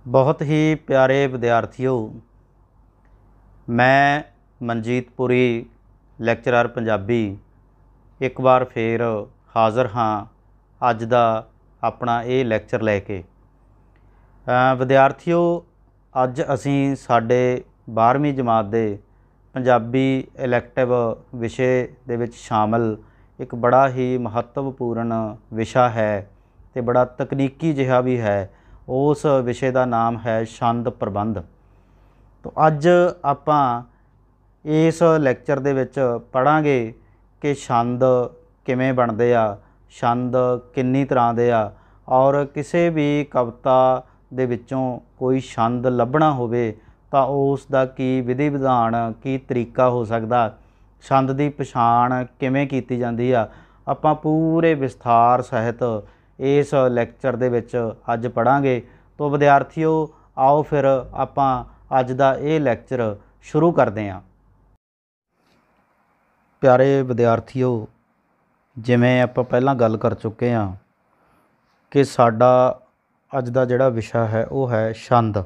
बहुत ही प्यारे विद्यार्थियों, मैं मनजीत पुरी ਲੈਕਚਰਰ ਪੰਜਾਬੀ एक बार फिर हाज़र हाँ अज दा अपना ये ਲੈਕਚਰ लैके। विद्यार्थियों, अज असी साडे 12वीं जमात दे पंजाबी इलैक्टिव विषय दे विच शामिल एक बड़ा ही महत्वपूर्ण विषा है ते बड़ा तकनीकी जिहा भी है। उस विषय का नाम है छंद प्रबंध। तो अज आपां इस ਲੈਕਚਰ ਦੇ ਵਿੱਚ ਪੜਾਂਗੇ कि छंद किवें ਬਣਦੇ ਆ, छंद किन्नी तरह ਦੇ ਆ, और किसी भी कविता ਦੇ ਵਿੱਚੋਂ कोई छंद ਲੱਭਣਾ ਹੋਵੇ ਤਾਂ ਉਸ ਦਾ ਕੀ विधि विधान की तरीका हो सकदा, छंद ਦੀ ਪਛਾਣ ਕਿਵੇਂ ਕੀਤੀ ਜਾਂਦੀ ਆ, ਆਪਾਂ पूरे विस्तार सहित इस ਲੈਕਚਰ ਦੇ ਵਿੱਚ ਅੱਜ ਪੜਾਂਗੇ। तो विद्यार्थियों, आओ फिर आपां अज दा ये ਲੈਕਚਰ शुरू करते हैं। प्यारे विद्यार्थियों, जिवें आपां पहलां गल कर चुके हाँ कि साडा अज दा जिहड़ा विशा है वो है छंद।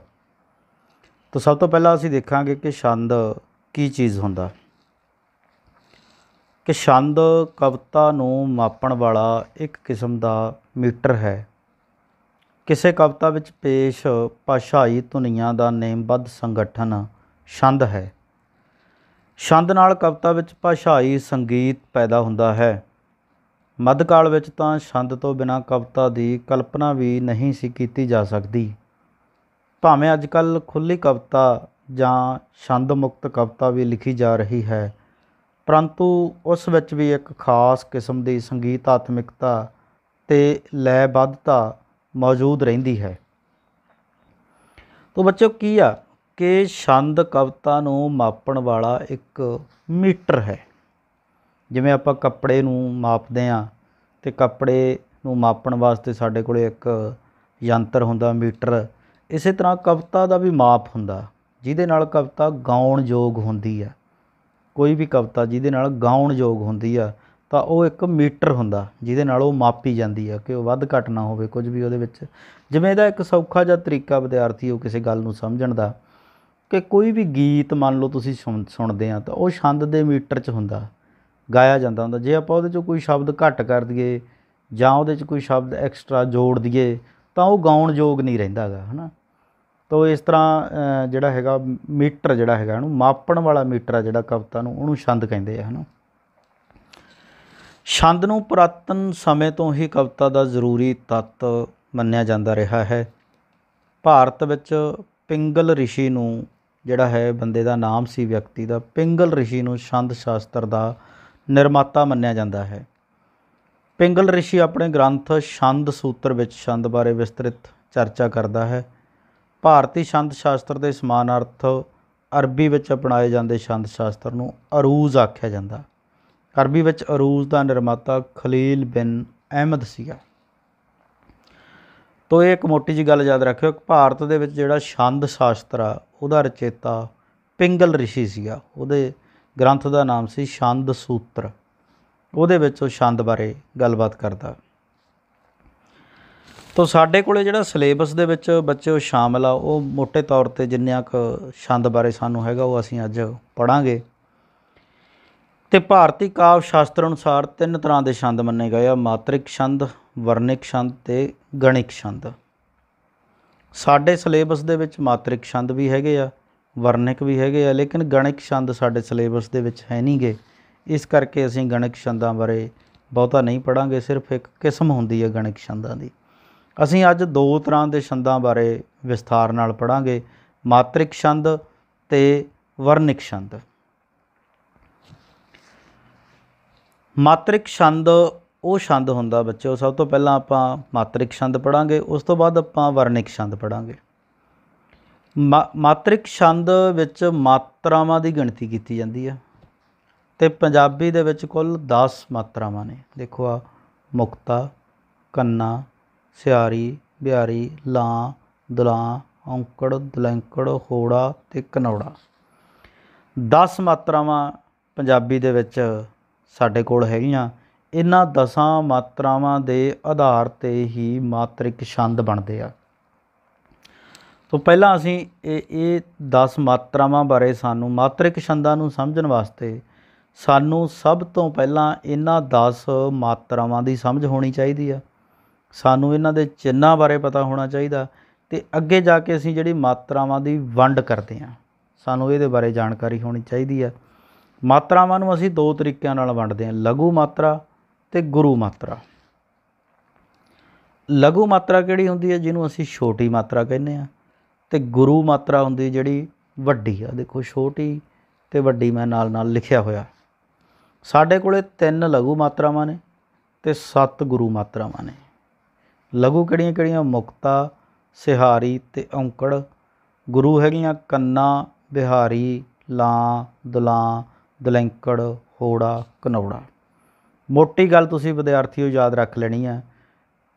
तो सब तो पहला असीं देखांगे कि छंद की चीज़ हुंदा। कि छंद कविता नूं मापण वाला एक किस्म दा मीटर है। किसी कविता विच पेश भाषाई धुनियां दा नेमबद्ध संगठन छंद है। छंद नाल कविता विच भाषाई संगीत पैदा हुंदा है। मध्यकाल विच तां छंद तो बिना कविता दी कल्पना भी नहीं सी कीती जा सकदी। भावें अजकल खुली कविता जां छंद मुक्त कविता भी लिखी जा रही है, परंतु उस विच भी एक खास किस्म दी संगीतात्मकता ते लयबद्धता मौजूद रहिंदी है। तो बच्चों की आ कि छंद कविता नूं मापण वाला एक मीटर है। जिवें आपां कपड़े नूं मापदे आ ते कपड़े नूं मापण वास्ते साडे कोल एक यंत्र हुंदा मीटर। इसे तरह कविता दा भी माप हुंदा जिहदे नाल कविता गाउण योग हुंदी आ। कोई भी कविता जिहदे नाल गाउण योग हुंदी आ ਤਾਂ ਉਹ ਇੱਕ ਮੀਟਰ ਹੁੰਦਾ ਜਿਹਦੇ ਨਾਲ ਉਹ ਮਾਪੀ ਜਾਂਦੀ ਆ ਕਿ ਉਹ ਵੱਧ ਘੱਟ ਨਾ ਹੋਵੇ ਕੁਝ ਵੀ ਉਹਦੇ ਵਿੱਚ। ਜਿਵੇਂ ਇਹਦਾ ਇੱਕ ਸੌਖਾ ਜਿਹਾ ਤਰੀਕਾ ਵਿਦਿਆਰਥੀ ਉਹ ਕਿਸੇ ਗੱਲ ਨੂੰ ਸਮਝਣ ਦਾ, ਕਿ ਕੋਈ ਵੀ ਗੀਤ ਮੰਨ ਲਓ ਤੁਸੀਂ ਸੁਣਦੇ ਆ ਤਾਂ ਉਹ ਛੰਦ ਦੇ ਮੀਟਰ 'ਚ ਹੁੰਦਾ, ਗਾਇਆ ਜਾਂਦਾ ਹੁੰਦਾ। ਜੇ ਆਪਾਂ ਉਹਦੇ 'ਚੋਂ ਕੋਈ ਸ਼ਬਦ ਘੱਟ ਕਰ ਦਈਏ ਜਾਂ ਉਹਦੇ 'ਚ ਕੋਈ ਸ਼ਬਦ ਐਕਸਟਰਾ ਜੋੜ ਦਈਏ ਤਾਂ ਉਹ ਗਾਉਣ ਯੋਗ ਨਹੀਂ ਰਹਿੰਦਾ ਗਾ, ਹੈ ਨਾ। ਤਾਂ ਇਸ ਤਰ੍ਹਾਂ ਜਿਹੜਾ ਹੈਗਾ ਮੀਟਰ ਜਿਹੜਾ ਹੈਗਾ ਇਹਨੂੰ ਮਾਪਣ ਵਾਲਾ ਮੀਟਰ ਆ ਜਿਹੜਾ ਕਵਿਤਾ ਨੂੰ, ਉਹਨੂੰ ਛੰਦ ਕਹਿੰਦੇ ਆ, ਹੈ ਨਾ। छंद नूं पुरातन समय तो ही कविता का जरूरी तत्त मन्निया जाता रहा है। भारत विच पिंगल ऋषि नूं जिहड़ा है बंदे का नाम सी व्यक्ति का, पिंगल ऋषि नूं छंद शास्त्र का निर्माता मन्निया जाता है। पिंगल ऋषि अपने ग्रंथ छंद सूत्र विच छंद बारे विस्तृत चर्चा करता है। भारती छंद शास्त्र के समानार्थ अरबी विच अपनाए जाते छंद शास्त्र नूं अरूज आख्या जाता। अरबी विच अरूज का निर्माता खलील बिन अहमद सीगा। तो ये एक मोटी जी गल याद रखियो, भारत दे विच जिहड़ा छंद शास्त्र आ उहदा रचेता पिंगल ऋषि सीगा। उहदे ग्रंथ का नाम सी छंद सूत्र। उहदे विच ओह छंद बारे गलबात करदा। तो साडे कोले जिहड़ा सिलेबस दे विच बच्चे शामिल आ वो मोटे तौर ते जिन्नियां क छंद बारे सानूं हैगा वो असीं अज पढ़ांगे। तो भारती काव्य शास्त्र अनुसार 3 तरह के छंद मन्ने गए आ, मात्रिक छंद, वर्णिक छंद ते गणिक छंद। साडे सिलेबस दे विच मात्रिक छंद भी हैगे आ, वर्णिक भी हैगे आ, लेकिन गणिक छंद साडे सिलेबस दे विच है नहीं गे। इस करके असीं गणिक छंदां बारे बहुता नहीं पढ़ांगे। सिर्फ एक किस्म हुंदी है गणिक छंदां दी। असीं अज 2 तरह के छंदां बारे विस्तार नाल पढ़ांगे, मात्रिक छंद ते वर्णिक छंद। मात्रिक छंद वो छंद हुंदा बच्चों, सब तो पहलां आपां मात्रिक छंद पढ़ांगे, उस तो बाद आपां वर्णिक छंद पढ़ांगे। मात्रिक छंद विच मात्रावां दी गिणती कीती जांदी है ते पंजाबी दे विच कुल 10 मात्रावां ने। देखो आ मुक्ता, कन्ना, सियारी, बिहारी, लां, दुलां, औंकड़, दलैंकड़, होड़ा ते कनौड़ा। 10 मात्रावां पंजाबी दे विच साडे कोल हैगियां। इन्हां 10 मात्रावां दे आधार ते ही मात्रिक छंद बनदे आ। तो पहला असी ये 10 मात्रावां बारे सानू मात्रिक छंदां नूं समझण वास्ते सानू सब तो पहला इन्हां 10 मात्रावां दी समझ होनी चाहिदी आ। सानू इन्हां दे चिन्हां बारे पता होना चाहिदा ते अगे जाके असी जिहड़ी मात्रावां दी वंड करदे हां सानू इहदे बारे जानकारी होनी चाहिदी आ। मात्रावां नूं असी दो तरीकिਆਂ नाल वंडदे हां, लघु मात्रा ते गुरु मात्रा। लघु मात्रा किहड़ी हुंदी है जिहनूं असी छोटी मात्रा कहने आ ते गुरु मात्रा हुंदी जिहड़ी वड्डी आ। देखो छोटी ते वड्डी मैं नाल नाल लिखिया होया। साडे कोले 3 लघु मात्रावां ने ते 7 गुरु मात्रावां ने। लघु किहड़ियां किहड़ियां? मुक्ता, सिहारी ते औंकड़। गुरु हैगियां कन्ना, बिहारी, लां, दुलां, दलैंकड़, होड़ा, कनौड़ा। मोटी गल तुसीं विद्यार्थियों याद रख लेनी है,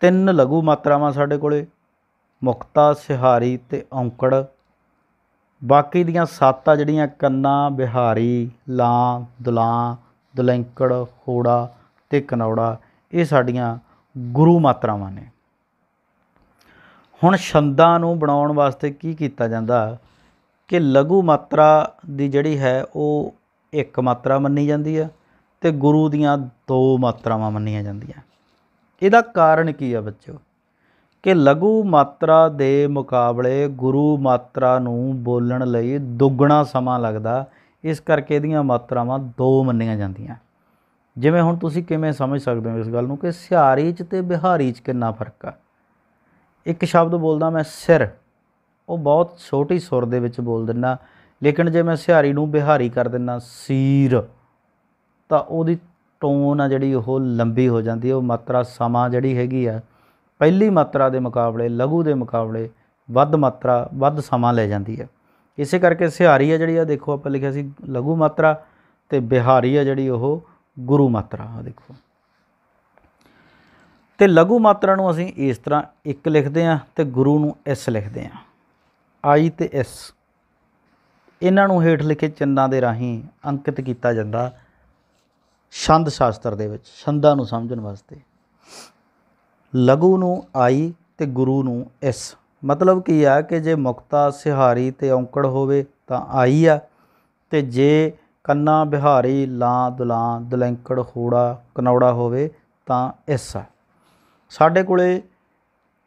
3 लघु मात्रावां साडे कोले, मुक्ता, सिहारी ते औंकड़। बाकी दियां 7 आ जिहड़ियां कन्ना, बिहारी, लां, दुलां, दलैंकड़, होड़ा ते कनौड़ा, ये साडियां गुरु मात्रावां ने। हुण छंदां नूं बनाउण वास्ते की कीता जांदा कि लघु मात्रा दी जिहड़ी है वो एक मात्रा मन्नी जांदी है ते गुरु दियां 2 मात्रावां मन्नियां जांदियां। इहदा कारण की है बच्चों कि लघु मात्रा दे मुकाबले गुरु मात्रा नूं बोलण लई दुगना समा लगदा, इस करके इहदियां मात्रावां 2 मन्नियां जांदियां। जिवें हुण तुसीं किवें समझ सकदे हो इस गल नूं कि सिहारी च ते बिहारी च किन्ना फर्क आ। एक शब्द बोलदा मैं सिर, वो बहुत छोटी सुर दे विच बोल दिंदा, लेकिन जे मैं सिहारी नूं बिहारी कर दिंदा सीर, तां उहदी टोन आ जिहड़ी ओह लंबी हो जाती है। वो मात्रा समा जिहड़ी हैगी आ पहली मात्रा के मुकाबले लघु के मुकाबले वध मात्रा वध समा ले जाती है। इस करके सिहारी है जिहड़ी देखो आप लिखिया सी लघु मात्रा ते बिहारी है जिहड़ी ओह गुरु मात्रा। देखो तो लघु मात्रा नूं असीं इस तरह एक लिखते हैं तो गुरु नूं इस लिखते हैं, आई ते इस। इन्हां नूं हेठ लिखे चिन्हां दे राहीं अंकित किया जाता छंद शास्त्र दे विच छंदां नूं समझण वास्ते। लघु नूं आई ते गुरु नूं इस। मतलब की आ कि जे मुक्ता, सिहारी ते औंकड़ होवे तां आई आ, ते जे कन्ना, बिहारी, लां, दुलां, दलैंकड़, होड़ा, कनौड़ा होवे तां इस आ। साडे कोले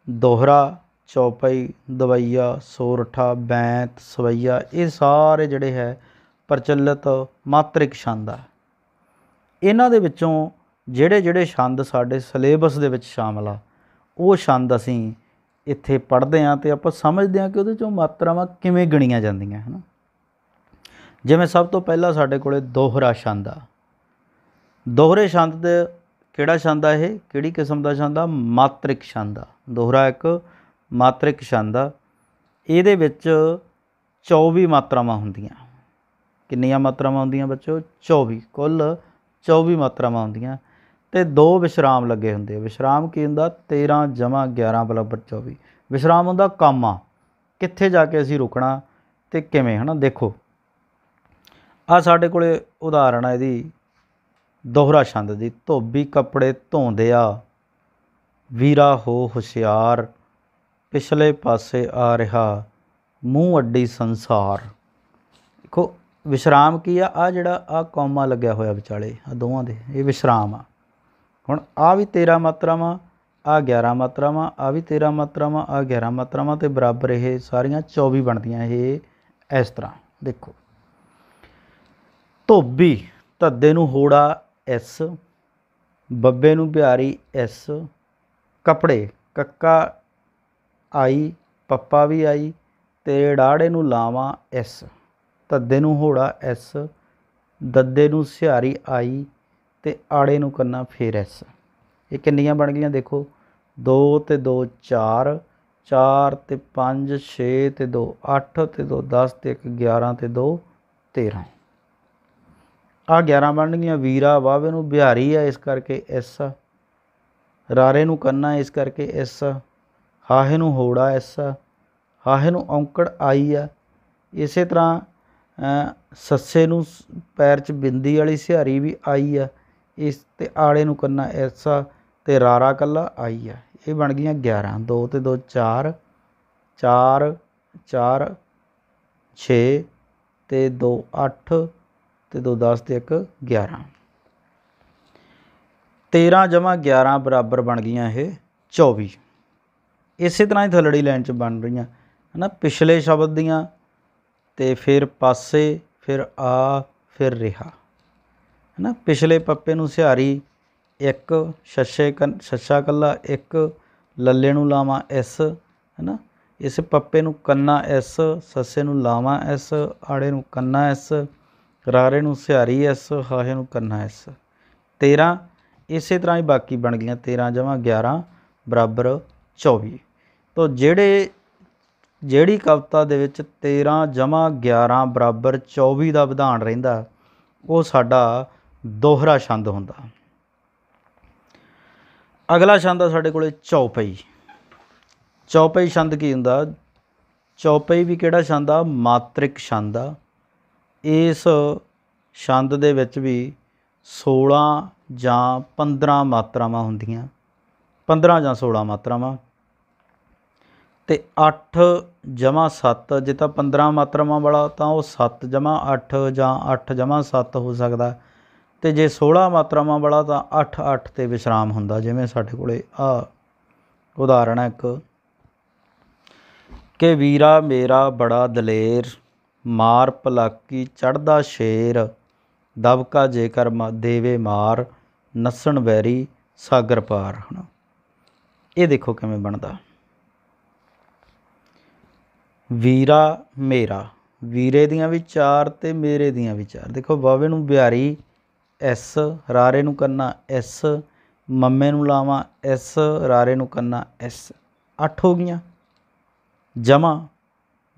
दोहरा, चौपाई, दवैया, सोरठा, बैंत, सवैया, ये सारे जिहड़े है प्रचलित मात्रिक छंद आ। इन्हां दे विचों जिहड़े जिहड़े छंद साडे सिलेबस दे विच शामिल आ वो छंद असीं इत्थे पढ़दे हां ते आपां समझदे हां कि उहदे चों मात्रावां किवें गिणीਆਂ ਜਾਂਦੀਆਂ है ना। जिवें सब तो पहला साडे कोले दोहरा छंद आ। दोहरे छंद दे किहड़ा छंद आ? ये किहड़ी किस्म दा छंद आ? मात्रिक छंद आ। दोहरा एक मात्रिक छंद आ। इहदे विच 24 मात्रावां हुंदियां। किन्नियां मात्रावां हुंदियां बच्चों? 24। कुल 24 मात्रावां हुंदियां ते 2 विश्राम लगे हुंदे। विश्राम की हुंदा? 13 जमा 11 बराबर 24। विश्राम हुंदा कामा, कित्थे जाके असीं रुकना ते किवें, है ना। देखो आ साडे कोले उदाहरण है इहदी दोहरा छंद दी। धोबी कपड़े धोंदिया, वीरा हो हुशियार, पिछले पासे आ रहा, मूँह अड्डी संसार। देखो विश्राम की आ जिहड़ा आ कौमा लग्या होया विचाले आ दोवां दे, ये विश्राम आ। हुण आ भी 13 मात्रावां, आ 11 मात्रावां, आ भी 13 मात्रावां, आ 11 मात्रावां ते बराबर ये सारियां 24 बनदियां। ये इस तरह देखो, धोबी धद्दे नूं होड़ा इस, बब्बे नूं बिहारी इस, कपड़े कक्का आई, पप्पा भी आई ते डाड़े नूं लावां इस, धद्दे नूं होड़ा इस, दद्दे नूं सिहारी आई ते आड़े नूं कन्ना फेर इस। ये किन्नियां बन गईयां? देखो 2 ते 2 4, 4 ते 5 6 ते 2 8 ते 2 10 ते 1 11 ते 2 13। आ 11 बन गईयां। वीरा वावे नूं बिहारी है इस करके इस, रारे नूं कन्ना इस करके इस, हाहे नूं होड़ा इस, हाहे नूं औंकड़ आई आ। इस तरह सस्से नूं पैर च बिंदी वाली सिहारी भी आई आ, इस ते आड़े नूं कन्ना इस ते रारा कल्ला आई आ। ये बन गईयां 11। 2 ते 2 4, 4 4 6 ਤੇ 2 8 ਤੇ 2 10 ਤੇ 1 11। 13 ਜਮਾ 11 ਬਰਾਬਰ ਬਣ ਗਈਆਂ ਇਹ 24। ਇਸੇ ਤਰ੍ਹਾਂ ਹੀ ਥੱਲੜੀ ਲਾਈਨ 'ਚ ਬਣ ਰਹੀਆਂ ਹੈ ਨਾ, ਪਿਛਲੇ ਸ਼ਬਦ ਦੀਆਂ ਤੇ ਫਿਰ ਪਾਸੇ, ਫਿਰ ਆ, ਫਿਰ ਰਿਹਾ ਹੈ ਨਾ। ਪਿਛਲੇ ਪੱਪੇ ਨੂੰ ਸਿਹਾਰੀ 1, ਛੱਛਾ ਕੱਲਾ 1, ਲੱਲੇ ਨੂੰ ਲਾਵਾਂ ਐਸ ਹੈ ਨਾ। ਇਸ ਪੱਪੇ ਨੂੰ ਕੰਨਾ ਐਸ, ਸੱਸੇ ਨੂੰ ਲਾਵਾਂ ਐਸ, ਆੜੇ ਨੂੰ ਕੰਨਾ ਐਸ, ਰਾਰੇ ਨੂੰ ਸਿਹਾਰੀ ਐਸ, ਹਾਹੇ ਨੂੰ ਕੰਨਾ ਐਸ। 13 ਇਸੇ ਤਰ੍ਹਾਂ ਹੀ ਬਾਕੀ ਬਣ ਗਈਆਂ 13 ਜਮਾ 11 ਬਰਾਬਰ 24। ਤੋ ਜਿਹੜੀ ਕਵਿਤਾ ਦੇ ਵਿੱਚ 13 ਜਮਾ 11 ਬਰਾਬਰ 24 ਦਾ ਵਿਧਾਨ ਰਹਿੰਦਾ ਉਹ ਸਾਡਾ ਦੋਹਰਾ ਛੰਦ ਹੁੰਦਾ। ਅਗਲਾ ਛੰਦ ਆ ਸਾਡੇ ਕੋਲ ਚੌਪਈ। ਚੌਪਈ ਛੰਦ ਕੀ ਹੁੰਦਾ? ਚੌਪਈ ਵੀ ਕਿਹੜਾ ਛੰਦ ਆ? ਮਾਤਰਿਕ ਛੰਦ ਆ। ਇਸ ਛੰਦ ਦੇ ਵਿੱਚ ਵੀ 16 ਜਾਂ 15 ਮਾਤਰਾਵਾਂ ਹੁੰਦੀਆਂ, 15 ਜਾਂ 16 ਮਾਤਰਾਵਾਂ। ਅਤੇ 8 ਜਮਾ 7, ਜੇ ਤਾਂ 15 ਮਾਤਰਾਵਾਂ ਵਾਲਾ ਤਾਂ ਉਹ 7 ਜਮਾ 8 ਜਾਂ 8 ਜਮਾ 7 ਹੋ ਸਕਦਾ। ਅਤੇ ਜੇ 16 ਮਾਤਰਾਵਾਂ ਵਾਲਾ ਤਾਂ 8 8 'ਤੇ ਵਿਸ਼ਰਾਮ ਹੁੰਦਾ। ਜਿਵੇਂ ਸਾਡੇ ਕੋਲ ਆ ਉਦਾਹਰਣ ਹੈ ਇੱਕ, ਕਿ ਵੀਰਾ ਮੇਰਾ ਬੜਾ ਦਲੇਰ, ਮਾਰ ਭਲਾਕੀ ਚੜ੍ਹਦਾ ਸ਼ੇਰ, ਦਬਕਾ ਜੇਕਰ ਦੇਵੇ ਮਾਰ, ਨੱਸਣ ਵੈਰੀ ਸਾਗਰ ਪਾਰ। ਹੈ ਨਾ, ਇਹ ਦੇਖੋ ਕਿਵੇਂ ਬਣਦਾ। ਵੀਰਾ ਮੇਰਾ, ਵੀਰੇ ਦੀਆਂ ਵੀ 4 ਅਤੇ ਮੇਰੇ ਦੀਆਂ ਵੀ 4। ਦੇਖੋ ਵਾਵੇ ਨੂੰ ਬਿਹਾਰੀ ਐਸ, ਰਾਰੇ ਨੂੰ ਕਰਨਾ ਐਸ, ਮੰਮੇ ਨੂੰ ਲਾਵਾਂ ਐਸ, ਰਾਰੇ ਨੂੰ ਕਰਨਾ ਐਸ, 8 ਹੋ ਗਈਆਂ। ਜਮਾ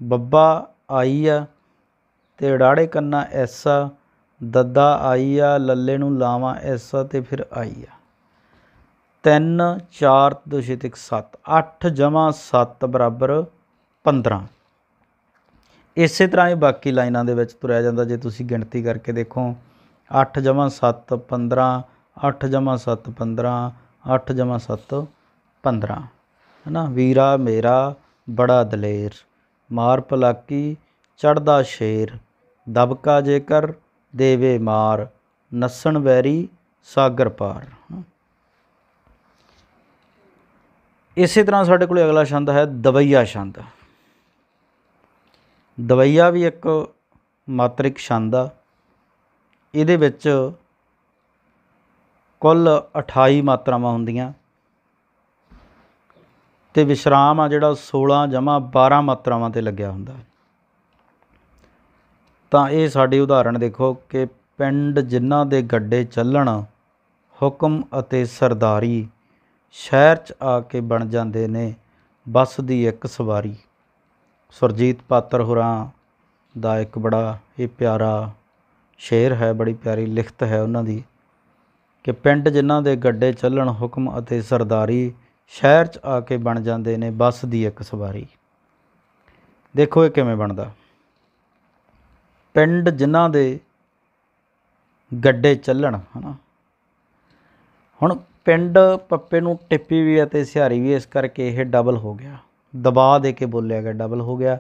ਬੱਬਾ ਆਈ ਆ ਅਤੇ ਉਡਾੜੇ ਕੰਨਾ ਐਸ ਆ, ਦੱਦਾ ਆਈ ਆ, ਲੱਲੇ ਨੂੰ ਲਾਵਾਂ ਐਸ ਅਤੇ ਫਿਰ ਆਈ ਆ। 3 4 2 6 1 7, 8 ਜਮਾ 7 ਬਰਾਬਰ 15। ਇਸੇ ਤਰ੍ਹਾਂ ਹੀ ਬਾਕੀ ਲਾਈਨਾਂ ਦੇ ਵਿੱਚ ਤੁਰਿਆ ਜਾਂਦਾ। ਜੇ ਤੁਸੀਂ ਗਿਣਤੀ ਕਰਕੇ ਦੇਖੋ 8 ਜਮਾ 7 15, 8 ਜਮਾ 7 15, 8 ਜਮਾ 7 15 ਹੈ ਨਾ। ਵੀਰਾ ਮੇਰਾ ਬੜਾ ਦਲੇਰ, ਮਾਰ ਭਲਾਕੀ ਚੜ੍ਹਦਾ ਸ਼ੇਰ, ਦਬਕਾ ਜੇਕਰ ਦੇਵੇ ਮਾਰ, ਨੱਸਣ ਵੈਰੀ ਸਾਗਰ ਪਾਰ। ਇਸੇ ਤਰ੍ਹਾਂ ਸਾਡੇ ਕੋਲ ਅਗਲਾ ਛੰਦ ਹੈ ਦਵਈਆ ਛੰਦ। ਦਵਈਆ ਵੀ ਇੱਕ ਮਾਤਰਿਕ ਛੰਦ ਆ। ਇਹਦੇ ਵਿੱਚ ਕੁੱਲ 28 ਮਾਤਰਾਵਾਂ ਹੁੰਦੀਆਂ ਅਤੇ ਵਿਸ਼ਰਾਮ ਆ ਜਿਹੜਾ 16 ਜਮਾ 12 ਮਾਤਰਾਵਾਂ 'ਤੇ ਲੱਗਿਆ ਹੁੰਦਾ। ਤਾਂ ਇਹ ਸਾਡੀ ਉਦਾਹਰਣ ਦੇਖੋ ਕਿ ਪਿੰਡ ਜਿਨ੍ਹਾਂ ਦੇ ਗੱਡੇ ਚੱਲਣ, ਹੁਕਮ ਅਤੇ ਸਰਦਾਰੀ, ਸ਼ਹਿਰ 'ਚ ਆ ਕੇ ਬਣ ਜਾਂਦੇ ਨੇ ਬੱਸ ਦੀ ਇੱਕ ਸਵਾਰੀ। ਸੁਰਜੀਤ ਪਾਤਰ ਹੋਰਾਂ ਦਾ ਇੱਕ ਬੜਾ ਇਹ ਪਿਆਰਾ ਸ਼ੇਰ ਹੈ, ਬੜੀ ਪਿਆਰੀ ਲਿਖਤ ਹੈ ਉਹਨਾਂ ਦੀ, ਕਿ ਪਿੰਡ ਜਿਨ੍ਹਾਂ ਦੇ ਗੱਡੇ ਚੱਲਣ, ਹੁਕਮ ਅਤੇ ਸਰਦਾਰੀ, ਸ਼ਹਿਰ 'ਚ ਆ ਕੇ ਬਣ ਜਾਂਦੇ ਨੇ ਬੱਸ ਦੀ ਇੱਕ ਸਵਾਰੀ। ਦੇਖੋ ਇਹ ਕਿਵੇਂ ਬਣਦਾ। ਪਿੰਡ ਜਿਨ੍ਹਾਂ ਦੇ ਗੱਡੇ ਚੱਲਣ ਹੈ ਨਾ। ਹੁਣ ਪਿੰਡ ਪੱਪੇ ਨੂੰ ਟਿੱਪੀ ਵੀ ਅਤੇ ਸਿਹਾਰੀ ਵੀ, ਇਸ ਕਰਕੇ ਇਹ ਡਬਲ ਹੋ ਗਿਆ, ਦਬਾ ਦੇ ਕੇ ਬੋਲਿਆ ਗਿਆ, ਡਬਲ ਹੋ ਗਿਆ।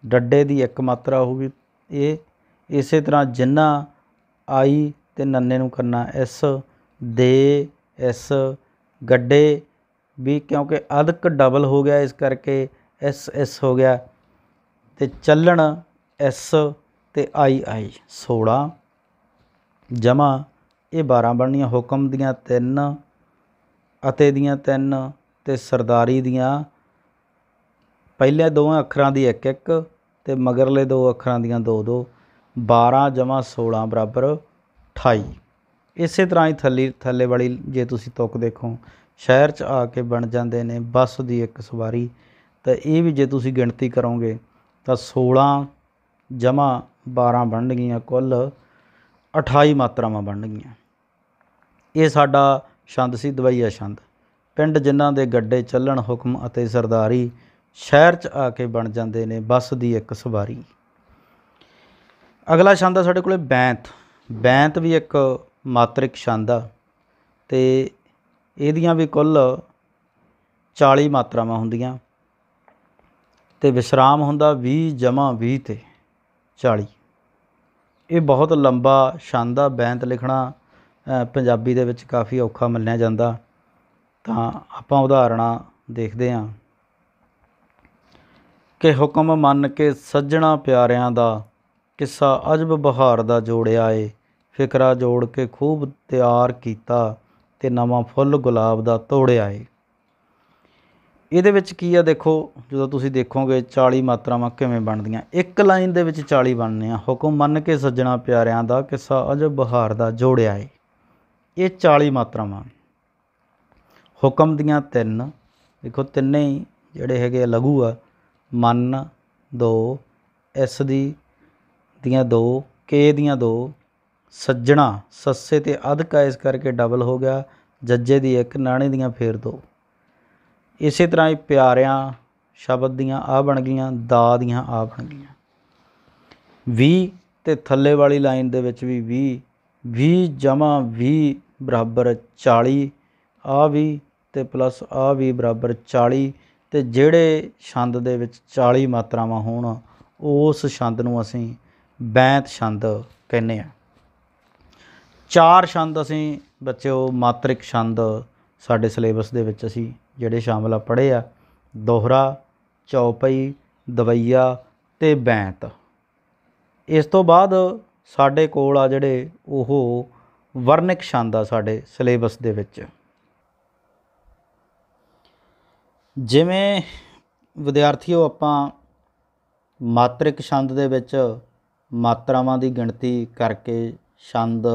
ਡੱਡੇ ਦੀ ਇੱਕ ਮਾਤਰਾ ਹੋਊਗੀ ਇਹ। ਇਸੇ ਤਰ੍ਹਾਂ ਜਿੰਨਾ ਆਈ ਅਤੇ ਨੰਨੇ ਨੂੰ ਕਰਨਾ ਐਸ, ਦੇ ਐਸ, ਗੱਡੇ ਵੀ ਕਿਉਂਕਿ ਅਧਕ ਡਬਲ ਹੋ ਗਿਆ ਇਸ ਕਰਕੇ ਐਸ ਐਸ ਹੋ ਗਿਆ। ਅਤੇ ਚੱਲਣ ਐਸ ਅਤੇ ਆਈ ਆਈ 16 ਜਮਾ ਇਹ 12 ਬਣਨੀਆਂ। ਹੁਕਮ ਦੀਆਂ 3, ਅਤੇ ਦੀਆਂ 3 ਅਤੇ ਸਰਦਾਰੀ ਦੀਆਂ ਪਹਿਲੇ ਦੋਵਾਂ ਅੱਖਰਾਂ ਦੀ 1 1 ਅਤੇ ਮਗਰਲੇ 2 ਅੱਖਰਾਂ ਦੀਆਂ 2 2, 12 ਜਮਾ 16 ਬਰਾਬਰ 28। ਇਸੇ ਤਰ੍ਹਾਂ ਹੀ ਥੱਲੇ ਵਾਲੀ ਜੇ ਤੁਸੀਂ ਤੁਕ ਦੇਖੋ, ਸ਼ਹਿਰ 'ਚ ਆ ਕੇ ਬਣ ਜਾਂਦੇ ਨੇ ਬੱਸ ਦੀ ਇੱਕ ਸਵਾਰੀ, ਤਾਂ ਇਹ ਵੀ ਜੇ ਤੁਸੀਂ ਗਿਣਤੀ ਕਰੋਗੇ ਤਾਂ 16 ਜਮਾ 12 ਬਣਨਗੀਆਂ, ਕੁੱਲ 28 ਮਾਤਰਾਵਾਂ ਬਣਨਗੀਆਂ। ਇਹ ਸਾਡਾ ਛੰਦ ਸੀ ਦਵਈਆ ਛੰਦ। ਪਿੰਡ ਜਿਨ੍ਹਾਂ ਦੇ ਗੱਡੇ ਚੱਲਣ, ਹੁਕਮ ਅਤੇ ਸਰਦਾਰੀ, ਸ਼ਹਿਰ 'ਚ ਆ ਕੇ ਬਣ ਜਾਂਦੇ ਨੇ ਬੱਸ ਦੀ ਇੱਕ ਸਵਾਰੀ। ਅਗਲਾ ਛੰਦ ਆ ਸਾਡੇ ਕੋਲ ਬੈਂਤ। ਬੈਂਤ ਵੀ ਇੱਕ ਮਾਤਰਿਕ ਛੰਦ ਆ ਅਤੇ ਇਹਦੀਆਂ ਵੀ ਕੁੱਲ 40 ਮਾਤਰਾਵਾਂ ਹੁੰਦੀਆਂ। ਤੇ ਵਿਸਰਾਮ ਹੁੰਦਾ 20 ਜਮਾ 20 ਤੇ 40। ਇਹ ਬਹੁਤ ਲੰਬਾ ਛੰਦ ਆ। ਬੈਂਤ ਲਿਖਣਾ ਪੰਜਾਬੀ ਦੇ ਵਿੱਚ ਕਾਫੀ ਔਖਾ ਮੰਨਿਆ ਜਾਂਦਾ। ਤਾਂ ਆਪਾਂ ਉਦਾਹਰਣਾਂ ਦੇਖਦੇ ਹਾਂ ਕਿ ਹੁਕਮ ਮੰਨ ਕੇ ਸੱਜਣਾ ਪਿਆਰਿਆਂ ਦਾ, ਕਿੱਸਾ ਅਜਬ ਬਹਾਰ ਦਾ ਜੋੜਿਆ ਏ, ਫਿਕਰਾ ਜੋੜ ਕੇ ਖੂਬ ਤਿਆਰ ਕੀਤਾ, ਤੇ ਨਵਾਂ ਫੁੱਲ ਗੁਲਾਬ ਦਾ ਤੋੜਿਆ ਏ। ਇਹਦੇ ਵਿੱਚ ਕੀ ਆ ਦੇਖੋ, ਜਦੋਂ ਤੁਸੀਂ ਦੇਖੋਗੇ 40 ਮਾਤਰਾਵਾਂ ਕਿਵੇਂ ਬਣਦੀਆਂ। ਇੱਕ ਲਾਈਨ ਦੇ ਵਿੱਚ 40 ਬਣਨੀਆਂ। ਹੁਕਮ ਮੰਨ ਕੇ ਸੱਜਣਾ ਪਿਆਰਿਆਂ ਦਾ, ਕਿੱਸਾ ਅਜਬ ਬਹਾਰ ਦਾ ਜੋੜਿਆ ਏ। ਇਹ 40 ਮਾਤਰਾਵਾਂ। ਹੁਕਮ ਦੀਆਂ 3 ਦੇਖੋ, ਤਿੰਨੇ ਹੀ ਜਿਹੜੇ ਹੈਗੇ ਲਘੂ ਆ। ਮੰਨ 2, ਇਸ ਦੀਆਂ 2, ਕੇ ਦੀਆਂ 2, ਸੱਜਣਾ ਸੱਸੇ ਤੇ ਅਧਕ ਆ, ਇਸ ਕਰਕੇ ਡਬਲ ਹੋ ਗਿਆ। ਜੱਜੇ ਦੀ 1, ਨਾਣੇ ਦੀਆਂ ਫੇਰ 2। ਇਸੇ ਤਰ੍ਹਾਂ ਹੀ ਪਿਆਰਿਆਂ ਸ਼ਬਦ ਦੀਆਂ ਆ ਬਣ ਗਈਆਂ, ਦਾ ਦੀਆਂ ਆ ਬਣ ਗਈਆਂ। 20 ਤੇ ਥੱਲੇ ਵਾਲੀ ਲਾਈਨ ਦੇ ਵਿੱਚ ਵੀ 20, 20 ਜਮਾ 20 ਬਰਾਬਰ 40, ਆ 20 ਤੇ ਪਲੱਸ ਆ 20 ਬਰਾਬਰ 40। ਤੇ ਜਿਹੜੇ ਛੰਦ ਦੇ ਵਿੱਚ 40 ਮਾਤਰਾਵਾਂ ਹੋਣ, ਉਸ ਛੰਦ ਨੂੰ ਅਸੀਂ ਬੈਂਤ ਛੰਦ ਕਹਿੰਦੇ ਹਾਂ। 4 ਛੰਦ ਅਸੀਂ ਬੱਚਿਓ ਮਾਤਰਿਕ ਛੰਦ ਸਾਡੇ ਸਿਲੇਬਸ ਦੇ ਵਿੱਚ ਅਸੀਂ ਜਿਹੜੇ ਸ਼ਾਮਲ ਆ ਪੜ੍ਹੇ ਆ। ਦੋਹਰਾ, ਚੌਪਈ, ਦਵਈਆ ਤੇ ਬੈਂਤ। ਇਸ ਤੋਂ ਬਾਅਦ ਸਾਡੇ ਕੋਲ ਆ ਜਿਹੜੇ ਉਹ ਵਰਨਿਕ ਛੰਦ ਆ ਸਾਡੇ ਸਿਲੇਬਸ ਦੇ ਵਿੱਚ। ਜਿਵੇਂ ਵਿਦਿਆਰਥੀਓ ਆਪਾਂ ਮਾਤਰਿਕ ਛੰਦ ਦੇ ਵਿੱਚ ਮਾਤਰਾਵਾਂ ਦੀ ਗਿਣਤੀ ਕਰਕੇ ਛੰਦ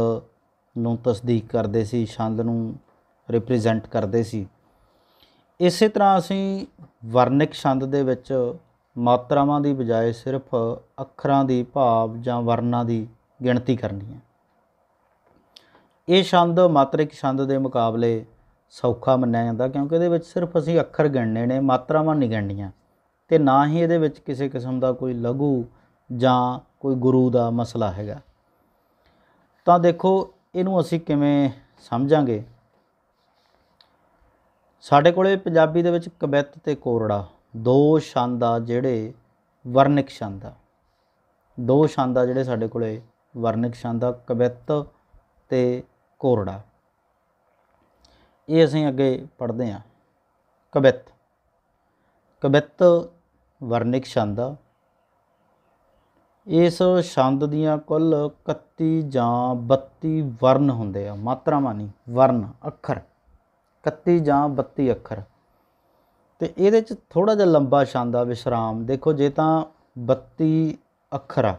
ਨੂੰ ਤਸਦੀਕ ਕਰਦੇ ਸੀ, ਛੰਦ ਨੂੰ ਰਿਪਰੈਜ਼ੈਂਟ ਕਰਦੇ ਸੀ। ਇਸੇ ਤਰ੍ਹਾਂ ਅਸੀਂ ਵਰਨਿਕ ਛੰਦ ਦੇ ਵਿੱਚ ਮਾਤਰਾਵਾਂ ਦੀ ਬਜਾਏ ਸਿਰਫ ਅੱਖਰਾਂ ਦੀ ਭਾਵ ਜਾਂ ਵਰਨਾਂ ਦੀ ਗਿਣਤੀ ਕਰਨੀ ਹੈ। ਇਹ ਛੰਦ ਮਾਤਰਿਕ ਛੰਦ ਦੇ ਮੁਕਾਬਲੇ ਸੌਖਾ ਮੰਨਿਆ ਜਾਂਦਾ, ਕਿਉਂਕਿ ਇਹਦੇ ਵਿੱਚ ਸਿਰਫ ਅਸੀਂ ਅੱਖਰ ਗਿਣਨੇ ਨੇ, ਮਾਤਰਾਵਾਂ ਨਹੀਂ ਗਿਣਨੀਆਂ। ਅਤੇ ਨਾ ਹੀ ਇਹਦੇ ਵਿੱਚ ਕਿਸੇ ਕਿਸਮ ਦਾ ਕੋਈ ਲਘੂ ਜਾਂ ਕੋਈ ਗੁਰੂ ਦਾ ਮਸਲਾ ਹੈਗਾ। ਤਾਂ ਦੇਖੋ ਇਹਨੂੰ ਅਸੀਂ ਕਿਵੇਂ ਸਮਝਾਂਗੇ। ਸਾਡੇ ਕੋਲ ਪੰਜਾਬੀ ਦੇ ਵਿੱਚ ਕਵਿੱਤ ਅਤੇ ਕੋਰੜਾ 2 ਛੰਦ ਆ ਜਿਹੜੇ ਵਰਨਿਕ ਛੰਦ ਆ। 2 ਛੰਦ ਆ ਜਿਹੜੇ ਸਾਡੇ ਕੋਲ ਵਰਨਿਕ ਛੰਦ ਆ, ਕਵਿੱਤ ਅਤੇ ਕੋਰੜਾ। ਇਹ ਅਸੀਂ ਅੱਗੇ ਪੜ੍ਹਦੇ ਹਾਂ। ਕਵਿੱਤ ਵਰਨਿਕ ਛੰਦ ਆ। ਇਸ ਛੰਦ ਦੀਆਂ ਕੁੱਲ 31 ਜਾਂ 32 ਵਰਨ ਹੁੰਦੇ ਆ, ਮਾਤਰਾਵਾਂ ਨਹੀਂ, ਵਰਨ ਅੱਖਰ। 31 ਜਾਂ 32 ਅੱਖਰ। ਅਤੇ ਇਹਦੇ 'ਚ ਥੋੜ੍ਹਾ ਜਿਹਾ ਲੰਬਾ ਛੰਦ ਆ ਵਿਸਰਾਮ। ਦੇਖੋ ਜੇ ਤਾਂ 32 ਅੱਖਰ ਆ,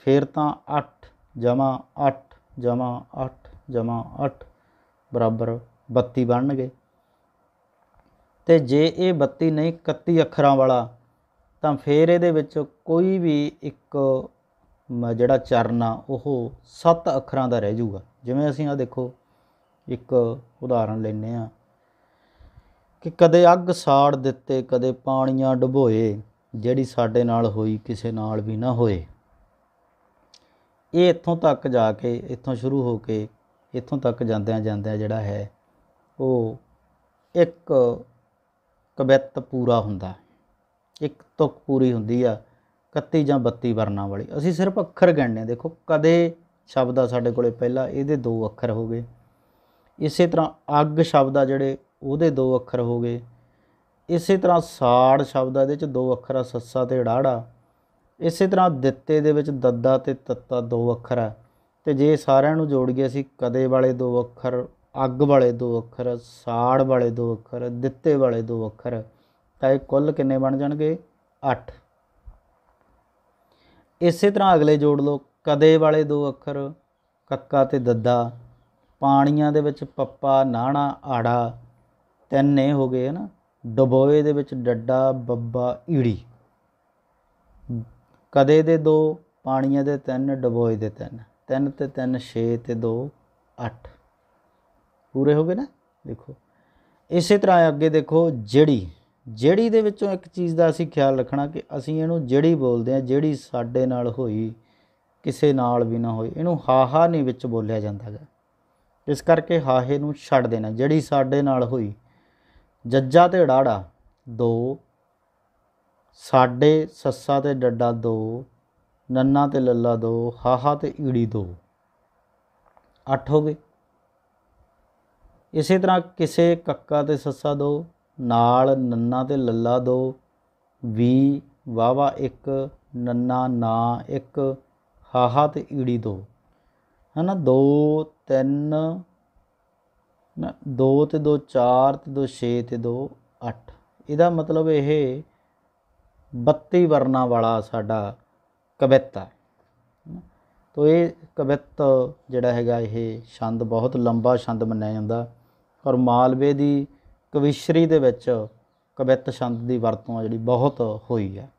ਫਿਰ ਤਾਂ 8 ਜਮਾ 8 ਜਮਾ 8 ਜਮਾ 8 ਬਰਾਬਰ 32 ਬਣਨਗੇ। ਅਤੇ ਜੇ ਇਹ 32 ਨਹੀਂ 31 ਅੱਖਰਾਂ ਵਾਲਾ, ਤਾਂ ਫਿਰ ਇਹਦੇ ਵਿੱਚ ਕੋਈ ਵੀ ਇੱਕ ਜਿਹੜਾ ਚਰਨ ਆ ਉਹ 7 ਅੱਖਰਾਂ ਦਾ ਰਹਿ ਜਾਊਗਾ। ਜਿਵੇਂ ਅਸੀਂ ਆਹ ਦੇਖੋ ਇੱਕ ਉਦਾਹਰਣ ਲੈਂਦੇ ਹਾਂ ਕਿ ਕਦੇ ਅੱਗ ਸਾੜ ਦਿੱਤੇ, ਕਦੇ ਪਾਣੀਆਂ ਡੁਬੋਏ, ਜਿਹੜੀ ਸਾਡੇ ਨਾਲ ਹੋਈ ਕਿਸੇ ਨਾਲ ਵੀ ਨਾ ਹੋਏ। ਇਹ ਇੱਥੋਂ ਤੱਕ ਜਾ ਕੇ, ਇੱਥੋਂ ਸ਼ੁਰੂ ਹੋ ਕੇ ਇੱਥੋਂ ਤੱਕ ਜਾਂਦਿਆਂ ਜਾਂਦਿਆਂ ਜਿਹੜਾ ਹੈ ਉਹ ਇੱਕ ਕਵਿੱਤ ਪੂਰਾ ਹੁੰਦਾ, ਇੱਕ ਤੁਕ ਪੂਰੀ ਹੁੰਦੀ ਆ 31 ਜਾਂ 32 ਵਰਨਾਂ ਵਾਲੀ। ਅਸੀਂ ਸਿਰਫ ਅੱਖਰ ਗਿਣਨੇ। ਦੇਖੋ ਕਦੇ ਸ਼ਬਦ ਆ ਸਾਡੇ ਕੋਲ ਪਹਿਲਾਂ, ਇਹਦੇ 2 ਅੱਖਰ ਹੋ ਗਏ। ਇਸੇ ਤਰ੍ਹਾਂ ਅੱਗ ਸ਼ਬਦ ਆ ਜਿਹੜੇ, ਉਹਦੇ 2 ਅੱਖਰ ਹੋ ਗਏ। ਇਸੇ ਤਰ੍ਹਾਂ ਸਾੜ ਸ਼ਬਦ ਆ, ਇਹਦੇ 'ਚ 2 ਅੱਖਰ ਆ, ਸੱਸਾ ਤੇ ੜਾੜਾ। ਇਸੇ ਤਰ੍ਹਾਂ ਦਿੱਤੇ ਦੇ ਵਿੱਚ ਦੱਦਾ ਤੇ ਤੱਤਾ 2 ਅੱਖਰ ਆ। ਅਤੇ ਜੇ ਸਾਰਿਆਂ ਨੂੰ ਜੋੜੀਏ ਅਸੀਂ, ਕਦੇ ਵਾਲੇ 2 ਅੱਖਰ, ਅੱਗ ਵਾਲੇ 2 ਅੱਖਰ, ਸਾੜ ਵਾਲੇ 2 ਅੱਖਰ, ਦਿੱਤੇ ਵਾਲੇ 2 ਅੱਖਰ, ਤਾਂ ਇਹ ਕੁੱਲ ਕਿੰਨੇ ਬਣ ਜਾਣਗੇ? 8। ਇਸੇ ਤਰ੍ਹਾਂ ਅਗਲੇ ਜੋੜ ਲਓ। ਕਦੇ ਵਾਲੇ 2 ਅੱਖਰ, ਕੱਕਾ ਤੇ ਦੱਦਾ। ਪਾਣੀਆਂ ਦੇ ਵਿੱਚ ਪੱਪਾ, ਨਾਣਾ, ਆੜਾ, 3 ਇਹ ਹੋ ਗਏ ਹੈ ਨਾ। ਡਬੋਏ ਦੇ ਵਿੱਚ ਡੱਡਾ, ਬੱਬਾ, ਈੜੀ। ਕਦੇ ਦੇ 2, ਪਾਣੀਆਂ ਦੇ 3, ਡਬੋਏ ਦੇ 3, 3 ਤੇ 3 6 ਤੇ 2 8 ਪੂਰੇ ਹੋ ਗਏ ਨਾ। ਦੇਖੋ ਇਸੇ ਤਰ੍ਹਾਂ ਅੱਗੇ ਦੇਖੋ ਜਿਹੜੀ ਦੇ ਵਿੱਚੋਂ ਇੱਕ ਚੀਜ਼ ਦਾ ਅਸੀਂ ਖਿਆਲ ਰੱਖਣਾ ਕਿ ਅਸੀਂ ਇਹਨੂੰ ਜਿਹੜੀ ਬੋਲਦੇ ਹਾਂ, ਜਿਹੜੀ ਸਾਡੇ ਨਾਲ ਹੋਈ ਕਿਸੇ ਨਾਲ ਵੀ ਨਾ ਹੋਈ, ਇਹਨੂੰ ਹਾਹਾ ਨਹੀਂ ਵਿੱਚ ਬੋਲਿਆ ਜਾਂਦਾ ਗਾ। ਇਸ ਕਰਕੇ ਹਾਹੇ ਨੂੰ ਛੱਡ ਦੇਣਾ। ਜਿਹੜੀ ਸਾਡੇ ਨਾਲ ਹੋਈ। ਜੱਜਾ ਤੇ ੜਾੜਾ 2, साडे सस्सा ते डड्डा 2, नन्ना ते लल्ला 2, हाहा ते ईड़ी 2, 8 हो गए। इसे तरह किसे कक्का ते सस्सा 2, नाल नन्ना ते लल्ला 2, वी वावा 1, नन्ना ना 1, हाहा ते ईड़ी 2, है ना। 2 3 2 ਤੇ 2 4 ਤੇ 2 6 ਤੇ 2 8। ਇਹਦਾ ਮਤਲਬ ਇਹ 32 ਵਰਨਾਂ ਵਾਲਾ ਸਾਡਾ ਕਵਿੱਤ ਹੈ। ਤੋ ਇਹ ਕਵਿੱਤ ਜਿਹੜਾ ਹੈਗਾ ਇਹ ਛੰਦ ਬਹੁਤ ਲੰਬਾ ਛੰਦ ਮੰਨਿਆ ਜਾਂਦਾ, ਔਰ ਮਾਲਵੇ ਦੀ ਕਵਿਸ਼ਰੀ ਦੇ ਵਿੱਚ ਕਵਿੱਤ ਛੰਦ ਦੀ ਵਰਤੋਂ ਜਿਹੜੀ ਬਹੁਤ ਹੋਈ ਹੈ।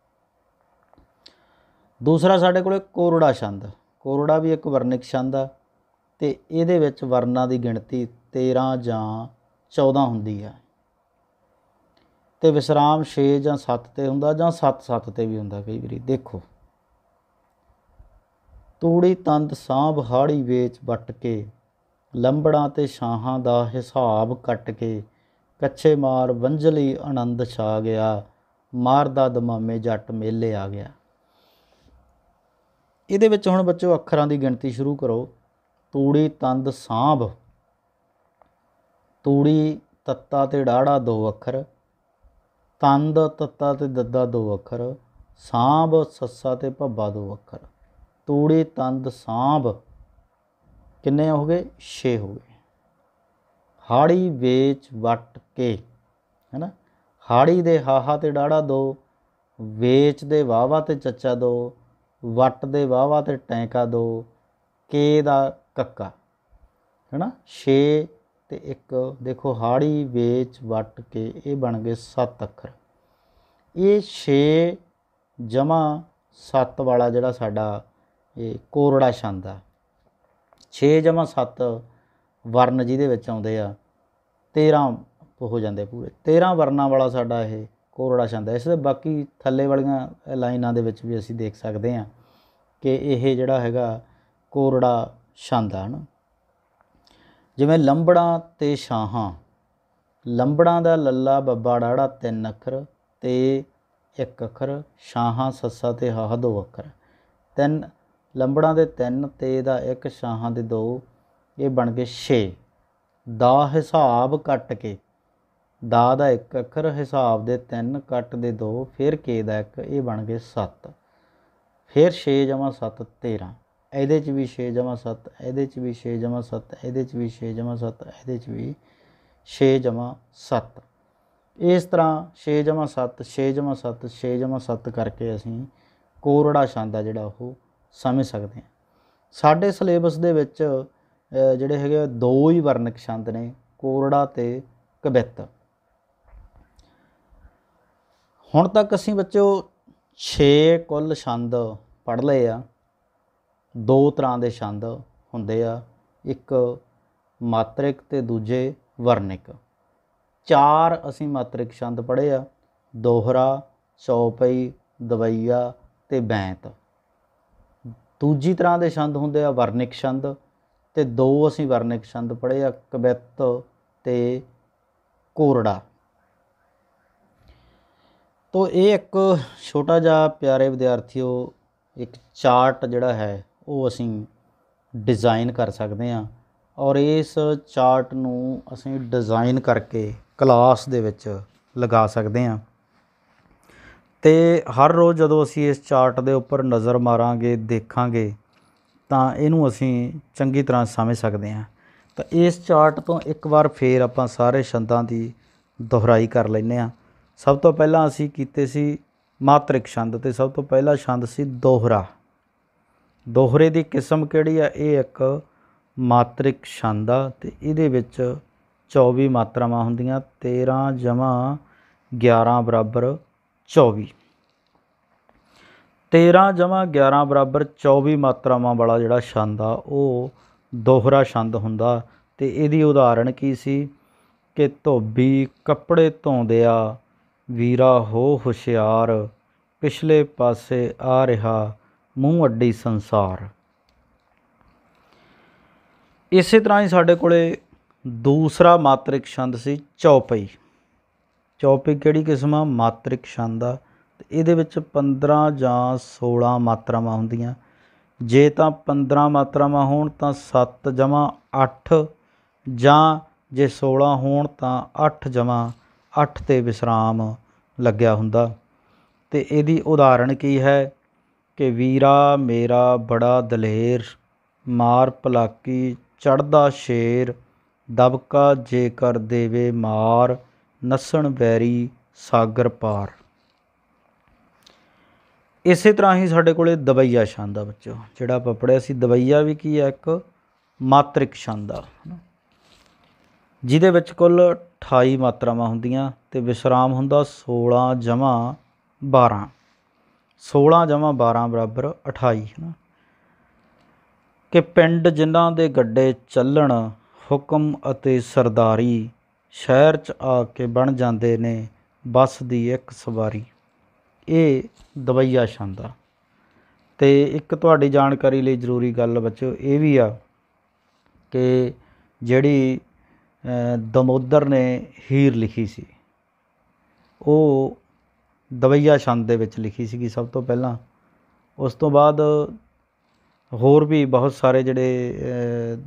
ਦੂਸਰਾ ਸਾਡੇ ਕੋਲ ਕੋਰੜਾ ਛੰਦ। ਕੋਰੜਾ ਵੀ ਇੱਕ ਵਰਨਿਕ ਛੰਦ ਆ ਅਤੇ ਇਹਦੇ ਵਿੱਚ ਵਰਨਾਂ ਦੀ ਗਿਣਤੀ 13 ਜਾਂ 14 ਹੁੰਦੀ ਹੈ, ਅਤੇ ਵਿਸਰਾਮ 6 ਜਾਂ 7 'ਤੇ ਹੁੰਦਾ, ਜਾਂ 7 'ਤੇ ਵੀ ਹੁੰਦਾ ਕਈ ਵਾਰੀ। ਦੇਖੋ, ਤੂੜੀ ਤੰਦ ਸਾਂਭ ਹਾੜੀ ਵੇਚ ਵੱਟ ਕੇ, ਲੰਬੜਾਂ ਤੇ ਛਾਹਾਂ ਦਾ ਹਿਸਾਬ ਕੱਟ ਕੇ, ਕੱਛੇ ਮਾਰ ਵੰਝਲੀ ਆਨੰਦ ਛਾ ਗਿਆ, ਮਾਰਦਾ ਦਮਾਮੇ ਜੱਟ ਮੇਲੇ ਆ ਗਿਆ। ਇਹਦੇ ਵਿੱਚ ਹੁਣ ਬੱਚੋ ਅੱਖਰਾਂ ਦੀ ਗਿਣਤੀ ਸ਼ੁਰੂ ਕਰੋ। ਤੂੜੀ ਤੰਦ ਸਾਂਭ, ਤੂੜੀ ਤੱਤਾ ਤੇ ਡਾੜਾ 2 ਅੱਖਰ, ਤੰਦ ਤੱਤਾ ਤੇ ਦੱਦਾ 2 ਅੱਖਰ, ਸਾਂਭ ਸੱਸਾ ਤੇ ਭੱਬਾ 2 ਅੱਖਰ। ਤੂੜੀ ਤੰਦ ਸਾਂਭ ਕਿੰਨੇ ਹੋ ਗਏ? 6 ਹੋ ਗਏ। ਹਾੜੀ ਵੇਚ ਵੱਟ ਕੇ, ਹੈ ਨਾ। ਹਾੜੀ ਦੇ ਹਾਹਾ ਤੇ ਡਾੜਾ 2, ਵੇਚ ਦੇ ਵਾਵਾ ਤੇ ਚੱਚਾ 2, ਵੱਟ ਦੇ ਵਾਵਾ ਤੇ ਟੈਂਕਾ 2, ਕੇ ਦਾ ਕੱਕਾ, ਹੈ ਨਾ। 6 ਤੇ 1 ਦੇਖੋ, ਹਾੜੀ ਵੇਚ ਵੱਟ ਕੇ, ਇਹ ਬਣ ਗਏ 7 ਅੱਖਰ। ਇਹ 6 ਜਮ੍ਹਾਂ 7 ਵਾਲਾ ਜਿਹੜਾ ਸਾਡਾ ਇਹ ਕੋਰੜਾ ਛੰਦ ਆ, 6 ਜਮ੍ਹਾਂ 7 ਵਰਨ ਜਿਹਦੇ ਵਿੱਚ ਆਉਂਦੇ ਆ, 13 ਹੋ ਜਾਂਦੇ ਪੂਰੇ। 13 ਵਰਨਾਂ ਵਾਲਾ ਸਾਡਾ ਇਹ ਕੋਰੜਾ ਛੰਦ ਹੈ। ਇਸ ਦੇ ਬਾਕੀ ਥੱਲੇ ਵਾਲੀਆਂ ਲਾਈਨਾਂ ਦੇ ਵਿੱਚ ਵੀ ਅਸੀਂ ਦੇਖ ਸਕਦੇ ਹਾਂ ਕਿ ਇਹ ਜਿਹੜਾ ਹੈਗਾ ਕੋਰੜਾ ਛੰਦ ਆ ਨਾ। ਜਿਵੇਂ ਲੰਬੜਾਂ ਤੇ ਛਾਹਾਂ, ਲੰਬੜਾਂ ਦਾ ਲੱਲਾ ਬੱਬਾ ਡਾੜਾ 3 ਅੱਖਰ ਤੇ 1 ਅੱਖਰ, ਛਾਹਾਂ ਸੱਸਾ ਤੇ ਹਾਹਾ 2 ਅੱਖਰ। 3 ਲੰਬੜਾਂ ਦੇ 3 ਤੇ ਦਾ 1, ਛਾਹਾਂ ਦੇ 2, ਇਹ ਬਣ ਗਏ 6। ਦਾ ਹਿਸਾਬ ਕੱਟ ਕੇ, ਦਾ 1 ਅੱਖਰ, ਹਿਸਾਬ ਦੇ 3, ਕੱਟ ਦੇ 2, ਫਿਰ ਕੇ ਦਾ 1, ਇਹ ਬਣ ਗਏ 7। ਫਿਰ 6 ਜਮ੍ਹਾਂ 7 13, ਇਹਦੇ 'ਚ ਵੀ 6 ਜਮ੍ਹਾਂ 7, ਇਹਦੇ 'ਚ ਵੀ 6 ਜਮ੍ਹਾਂ 7, ਇਹਦੇ 'ਚ ਵੀ 6 ਜਮ੍ਹਾਂ 7, ਇਹਦੇ 'ਚ ਵੀ 6 ਜਮ੍ਹਾਂ 7। ਇਸ ਤਰ੍ਹਾਂ 6 ਜਮ੍ਹਾਂ 7 6 ਜਮ੍ਹਾਂ 7 6 ਜਮ੍ਹਾਂ 7 ਕਰਕੇ ਅਸੀਂ ਕੋਰੜਾ ਛੰਦ ਆ ਜਿਹੜਾ ਉਹ ਸਮਝ ਸਕਦੇ ਹਾਂ। ਸਾਡੇ ਸਿਲੇਬਸ ਦੇ ਵਿੱਚ ਜਿਹੜੇ ਹੈਗੇ 2 ਹੀ ਵਰਨਕ ਛੰਦ ਨੇ, ਕੋਰੜਾ ਅਤੇ ਕਵਿੱਤ। ਹੁਣ ਤੱਕ ਅਸੀਂ ਬੱਚੋ 6 ਕੁੱਲ ਛੰਦ ਪੜ੍ਹ ਲਏ ਆ। 2 ਤਰ੍ਹਾਂ ਦੇ ਛੰਦ ਹੁੰਦੇ ਆ, ਇੱਕ ਮਾਤਰਿਕ ਅਤੇ ਦੂਜੇ ਵਰਨਿਕ। 4 ਅਸੀਂ ਮਾਤਰਿਕ ਛੰਦ ਪੜ੍ਹੇ ਆ, ਦੋਹਰਾ, ਚੌਪਈ, ਦਵਈਆ ਅਤੇ ਬੈਂਤ। ਦੂਜੀ ਤਰ੍ਹਾਂ ਦੇ ਛੰਦ ਹੁੰਦੇ ਆ ਵਰਨਿਕ ਛੰਦ, ਅਤੇ 2 ਅਸੀਂ ਵਰਨਿਕ ਛੰਦ ਪੜ੍ਹੇ ਆ, ਕਵਿੱਤ ਅਤੇ ਕੋਰੜਾ। ਤੋ ਇਹ ਇੱਕ ਛੋਟਾ ਜਿਹਾ ਪਿਆਰੇ ਵਿਦਿਆਰਥੀਓ ਇੱਕ ਚਾਰਟ ਜਿਹੜਾ ਹੈ ਉਹ ਅਸੀਂ ਡਿਜ਼ਾਈਨ ਕਰ ਸਕਦੇ ਹਾਂ, ਔਰ ਇਸ ਚਾਰਟ ਨੂੰ ਅਸੀਂ ਡਿਜ਼ਾਈਨ ਕਰਕੇ ਕਲਾਸ ਦੇ ਵਿੱਚ ਲਗਾ ਸਕਦੇ ਹਾਂ। ਅਤੇ ਹਰ ਰੋਜ਼ ਜਦੋਂ ਅਸੀਂ ਇਸ ਚਾਰਟ ਦੇ ਉੱਪਰ ਨਜ਼ਰ ਮਾਰਾਂਗੇ, ਦੇਖਾਂਗੇ, ਤਾਂ ਇਹਨੂੰ ਅਸੀਂ ਚੰਗੀ ਤਰ੍ਹਾਂ ਸਮਝ ਸਕਦੇ ਹਾਂ। ਤਾਂ ਇਸ ਚਾਰਟ ਤੋਂ ਇੱਕ ਵਾਰ ਫੇਰ ਆਪਾਂ ਸਾਰੇ ਛੰਦਾਂ ਦੀ ਦੁਹਰਾਈ ਕਰ ਲੈਂਦੇ ਹਾਂ। ਸਭ ਤੋਂ ਪਹਿਲਾਂ ਅਸੀਂ ਕੀਤੇ ਸੀ ਮਾਤਰਿਕ ਛੰਦ, ਅਤੇ ਸਭ ਤੋਂ ਪਹਿਲਾ ਛੰਦ ਸੀ ਦੋਹਰਾ। ਦੋਹਰੇ ਦੀ ਕਿਸਮ ਕਿਹੜੀ ਆ? ਇਹ ਇੱਕ ਮਾਤਰਿਕ ਛੰਦ ਆ, ਅਤੇ ਇਹਦੇ ਵਿੱਚ 24 ਮਾਤਰਾਵਾਂ ਹੁੰਦੀਆਂ, 13 ਜਮ੍ਹਾਂ 11 ਬਰਾਬਰ 24। 13 ਜਮ੍ਹਾਂ 11 ਬਰਾਬਰ 24 ਮਾਤਰਾਵਾਂ ਵਾਲਾ ਜਿਹੜਾ ਛੰਦ ਆ ਉਹ ਦੋਹਰਾ ਛੰਦ ਹੁੰਦਾ। ਅਤੇ ਇਹਦੀ ਉਦਾਹਰਣ ਕੀ ਸੀ ਕਿ ਧੋਬੀ ਕੱਪੜੇ ਧੋਂਦਿਆ ਵੀਰਾ ਹੋ ਹੁਸ਼ਿਆਰ, ਪਿਛਲੇ ਪਾਸੇ ਆ ਰਿਹਾ ਮੂੰਹ ਅੱਡੀ ਸੰਸਾਰ। ਇਸੇ ਤਰ੍ਹਾਂ ਹੀ ਸਾਡੇ ਕੋਲ ਦੂਸਰਾ ਮਾਤਰਿਕ ਛੰਦ ਸੀ ਚੌਪਈ। ਚੌਪਈ ਕਿਹੜੀ ਕਿਸਮ ਆ? ਮਾਤਰਿਕ ਛੰਦ ਆ, ਇਹਦੇ ਵਿੱਚ 15 ਜਾਂ 16 ਮਾਤਰਾਵਾਂ ਹੁੰਦੀਆਂ। ਜੇ ਤਾਂ 15 ਮਾਤਰਾਵਾਂ ਹੋਣ ਤਾਂ 7 ਜਮ੍ਹਾਂ 8, ਜਾਂ ਜੇ 16 ਹੋਣ ਤਾਂ 8 ਜਮ੍ਹਾਂ 8 'ਤੇ ਵਿਸਰਾਮ ਲੱਗਿਆ ਹੁੰਦਾ। ਅਤੇ ਇਹਦੀ ਉਦਾਹਰਣ ਕੀ ਹੈ ਕਿ ਵੀਰਾ ਮੇਰਾ ਬੜਾ ਦਲੇਰ, ਮਾਰ ਭਲਾਕੀ ਚੜ੍ਹਦਾ ਸ਼ੇਰ, ਦਬਕਾ ਜੇਕਰ ਦੇਵੇ ਮਾਰ, ਨੱਸਣ ਵੈਰੀ ਸਾਗਰ ਪਾਰ। ਇਸੇ ਤਰ੍ਹਾਂ ਹੀ ਸਾਡੇ ਕੋਲ ਦਵਈਆ ਛੰਦ ਆ ਬੱਚੋ, ਜਿਹੜਾ ਆਪਾਂ ਪੜ੍ਹਿਆ ਸੀ। ਦਵਈਆ ਵੀ ਕੀ ਹੈ, ਇੱਕ ਮਾਤਰਿਕ ਛੰਦ ਆ, ਜਿਹਦੇ ਵਿੱਚ ਕੁੱਲ 28 ਮਾਤਰਾਵਾਂ ਹੁੰਦੀਆਂ ਅਤੇ ਵਿਸਰਾਮ ਹੁੰਦਾ 16 ਜਮ੍ਹਾਂ 12। 16 ਜਮ੍ਹਾਂ 12 ਬਰਾਬਰ 28 ਹੈ ਨਾ। ਕਿ ਪਿੰਡ ਜਿਨ੍ਹਾਂ ਦੇ ਗੱਡੇ ਚੱਲਣ, ਹੁਕਮ ਅਤੇ ਸਰਦਾਰੀ, ਸ਼ਹਿਰ 'ਚ ਆ ਕੇ ਬਣ ਜਾਂਦੇ ਨੇ ਬੱਸ ਦੀ ਇੱਕ ਸਵਾਰੀ। ਇਹ ਦਵਈਆ ਛੰਦ ਆ। ਅਤੇ ਇੱਕ ਤੁਹਾਡੀ ਜਾਣਕਾਰੀ ਲਈ ਜ਼ਰੂਰੀ ਗੱਲ ਬੱਚਿਓ ਇਹ ਵੀ ਆ ਕਿ ਜਿਹੜੀ ਦਮੋਦਰ ਨੇ ਹੀਰ ਲਿਖੀ ਸੀ, ਉਹ ਦਵਈਆ ਛੰਦ ਦੇ ਵਿੱਚ ਲਿਖੀ ਸੀਗੀ ਸਭ ਤੋਂ ਪਹਿਲਾਂ। ਉਸ ਤੋਂ ਬਾਅਦ ਹੋਰ ਵੀ ਬਹੁਤ ਸਾਰੇ ਜਿਹੜੇ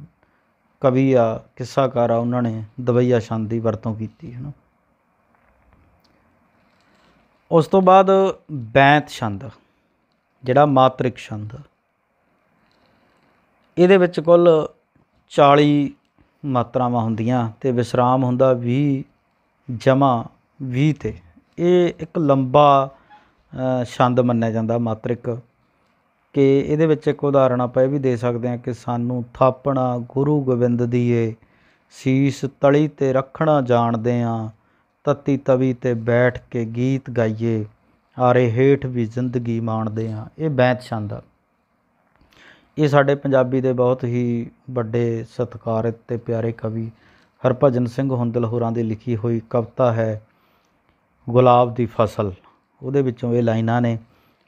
ਕਵੀ ਆ, ਕਿੱਸਾਕਾਰ ਆ, ਉਹਨਾਂ ਨੇ ਦਵਈਆ ਛੰਦ ਦੀ ਵਰਤੋਂ ਕੀਤੀ ਹੈ ਨਾ। ਉਸ ਤੋਂ ਬਾਅਦ ਬੈਂਤ ਛੰਦ, ਜਿਹੜਾ ਮਾਤਰਿਕ ਛੰਦ, ਇਹਦੇ ਵਿੱਚ ਕੁੱਲ 40 ਮਾਤਰਾਵਾਂ ਹੁੰਦੀਆਂ ਅਤੇ ਵਿਸਰਾਮ ਹੁੰਦਾ 20 ਜਮ੍ਹਾਂ 20 'ਤੇ। ਇਹ ਇੱਕ ਲੰਬਾ ਛੰਦ ਮੰਨਿਆ ਜਾਂਦਾ ਮਾਤਰਿਕ। ਕਿ ਇਹਦੇ ਵਿੱਚ ਇੱਕ ਉਦਾਹਰਣ ਆਪਾਂ ਇਹ ਵੀ ਦੇ ਸਕਦੇ ਹਾਂ ਕਿ ਸਾਨੂੰ ਥਾਪਣਾ ਗੁਰੂ ਗੋਬਿੰਦ ਦੀਏ, ਸੀਸ ਤਲੀ 'ਤੇ ਰੱਖਣਾ ਜਾਣਦੇ ਹਾਂ, ਤੱਤੀ ਤਵੀ 'ਤੇ ਬੈਠ ਕੇ ਗੀਤ ਗਾਈਏ, ਆਰੇ ਹੇਠ ਵੀ ਜ਼ਿੰਦਗੀ ਮਾਣਦੇ ਹਾਂ। ਇਹ ਬੈਂਤ ਛੰਦ ਆ। ਇਹ ਸਾਡੇ ਪੰਜਾਬੀ ਦੇ ਬਹੁਤ ਹੀ ਵੱਡੇ ਸਤਿਕਾਰਿਤ ਅਤੇ ਪਿਆਰੇ ਕਵੀ ਹਰਭਜਨ ਸਿੰਘ ਹੁੰਦਲ ਹੋਰਾਂ ਦੀ ਲਿਖੀ ਹੋਈ ਕਵਿਤਾ ਹੈ ਗੁਲਾਬ ਦੀ ਫਸਲ, ਉਹਦੇ ਵਿੱਚੋਂ ਇਹ ਲਾਈਨਾਂ ਨੇ।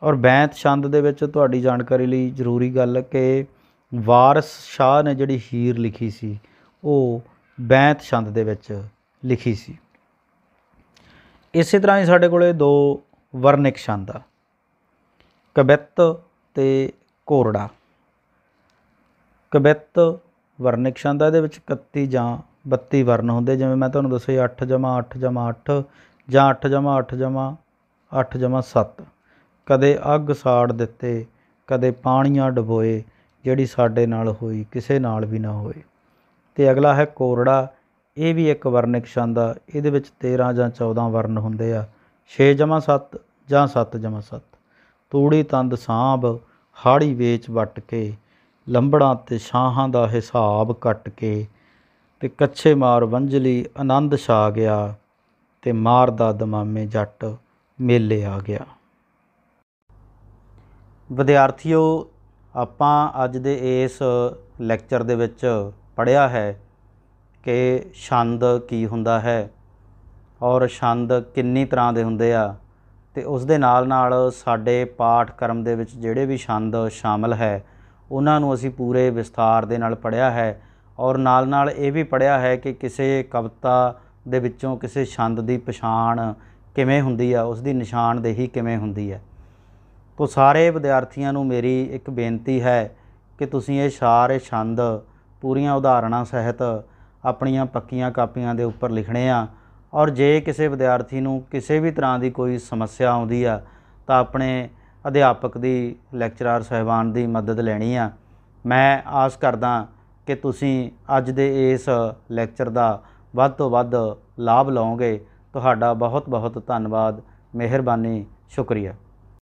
ਔਰ ਬੈਂਤ ਛੰਦ ਦੇ ਵਿੱਚ ਤੁਹਾਡੀ ਜਾਣਕਾਰੀ ਲਈ ਜ਼ਰੂਰੀ ਗੱਲ ਕਿ ਵਾਰਿਸ ਸ਼ਾਹ ਨੇ ਜਿਹੜੀ ਹੀਰ ਲਿਖੀ ਸੀ, ਉਹ ਬੈਂਤ ਛੰਦ ਦੇ ਵਿੱਚ ਲਿਖੀ ਸੀ। ਇਸੇ ਤਰ੍ਹਾਂ ਹੀ ਸਾਡੇ ਕੋਲ 2 ਵਰਨਿਕ ਛੰਦ ਆ, ਕਵਿੱਤ ਅਤੇ ਘੋਰੜਾ। ਕਵਿੱਤ ਵਰਨਿਕ ਛੰਦ ਆ, ਇਹਦੇ ਵਿੱਚ 31 ਜਾਂ 32 ਵਰਨ ਹੁੰਦੇ। ਜਿਵੇਂ ਮੈਂ ਤੁਹਾਨੂੰ ਦੱਸਿਆ 8 ਜਮ੍ਹਾਂ 8 ਜਮ੍ਹਾਂ 8, ਜਾਂ 8 ਜਮ੍ਹਾਂ 8 ਜਮ੍ਹਾਂ 8 ਜਮ੍ਹਾਂ 7। ਕਦੇ ਅੱਗ ਸਾੜ ਦਿੱਤੇ, ਕਦੇ ਪਾਣੀਆਂ ਡਬੋਏ, ਜਿਹੜੀ ਸਾਡੇ ਨਾਲ ਹੋਈ ਕਿਸੇ ਨਾਲ ਵੀ ਨਾ ਹੋਏ। ਅਤੇ ਅਗਲਾ ਹੈ ਕੋਰੜਾ। ਇਹ ਵੀ ਇੱਕ ਵਰਨਿਕ ਛੰਦ ਆ। ਇਹਦੇ ਵਿੱਚ 13 ਜਾਂ 14 ਵਰਨ ਹੁੰਦੇ ਆ। 6 ਜਮ੍ਹਾਂ 7 ਜਾਂ 7 ਜਮ੍ਹਾਂ 7। ਤੂੜੀ ਤੰਦ ਸਾਂਭ ਹਾੜੀ ਵੇਚ ਵੱਟ ਕੇ, ਲੰਬੜਾਂ ਅਤੇ ਸ਼ਾਹਾਂ ਦਾ ਹਿਸਾਬ ਕੱਟ ਕੇ, ਅਤੇ ਕੱਛੇ ਮਾਰ ਵੰਝਲੀ ਆਨੰਦ ਛਾ ਗਿਆ, ਅਤੇ ਮਾਰਦਾ ਦਮਾਮੇ ਜੱਟ ਮੇਲੇ ਆ ਗਿਆ। ਵਿਦਿਆਰਥੀਓ, ਆਪਾਂ ਅੱਜ ਦੇ ਇਸ ਲੈਕਚਰ ਦੇ ਵਿੱਚ ਪੜ੍ਹਿਆ ਹੈ ਕਿ ਛੰਦ ਕੀ ਹੁੰਦਾ ਹੈ ਔਰ ਛੰਦ ਕਿੰਨੀ ਤਰ੍ਹਾਂ ਦੇ ਹੁੰਦੇ ਆ, ਅਤੇ ਉਸ ਦੇ ਨਾਲ ਨਾਲ ਸਾਡੇ ਪਾਠਕ੍ਰਮ ਦੇ ਵਿੱਚ ਜਿਹੜੇ ਵੀ ਛੰਦ ਸ਼ਾਮਲ ਹੈ ਉਹਨਾਂ ਨੂੰ ਅਸੀਂ ਪੂਰੇ ਵਿਸਥਾਰ ਦੇ ਨਾਲ ਪੜ੍ਹਿਆ ਹੈ। ਔਰ ਨਾਲ ਨਾਲ ਇਹ ਵੀ ਪੜ੍ਹਿਆ ਹੈ ਕਿ ਕਿਸੇ ਕਵਿਤਾ ਦੇ ਵਿੱਚੋਂ ਕਿਸੇ ਛੰਦ ਦੀ ਪਛਾਣ ਕਿਵੇਂ ਹੁੰਦੀ ਆ, ਉਸ ਦੀ ਨਿਸ਼ਾਨਦੇਹੀ ਕਿਵੇਂ ਹੁੰਦੀ ਹੈ। ਤੋ ਸਾਰੇ ਵਿਦਿਆਰਥੀਆਂ ਨੂੰ ਮੇਰੀ ਇੱਕ ਬੇਨਤੀ ਹੈ ਕਿ ਤੁਸੀਂ ਇਹ ਸਾਰੇ ਛੰਦ ਪੂਰੀਆਂ ਉਦਾਹਰਣਾਂ ਸਹਿਤ ਆਪਣੀਆਂ ਪੱਕੀਆਂ ਕਾਪੀਆਂ ਦੇ ਉੱਪਰ ਲਿਖਣੇ ਆ। ਔਰ ਜੇ ਕਿਸੇ ਵਿਦਿਆਰਥੀ ਨੂੰ ਕਿਸੇ ਵੀ ਤਰ੍ਹਾਂ ਦੀ ਕੋਈ ਸਮੱਸਿਆ ਆਉਂਦੀ ਆ ਤਾਂ ਆਪਣੇ ਅਧਿਆਪਕ ਦੀ, ਲੈਕਚਰਾਰ ਸਾਹਿਬਾਨ ਦੀ ਮਦਦ ਲੈਣੀ ਆ। ਮੈਂ ਆਸ ਕਰਦਾ ਕਿ ਤੁਸੀਂ ਅੱਜ ਦੇ ਇਸ ਲੈਕਚਰ ਦਾ ਵੱਧ ਤੋਂ ਵੱਧ ਲਾਭ ਲਓਗੇ। ਤੁਹਾਡਾ ਬਹੁਤ ਬਹੁਤ ਧੰਨਵਾਦ, ਮਿਹਰਬਾਨੀ, ਸ਼ੁਕਰੀਆ।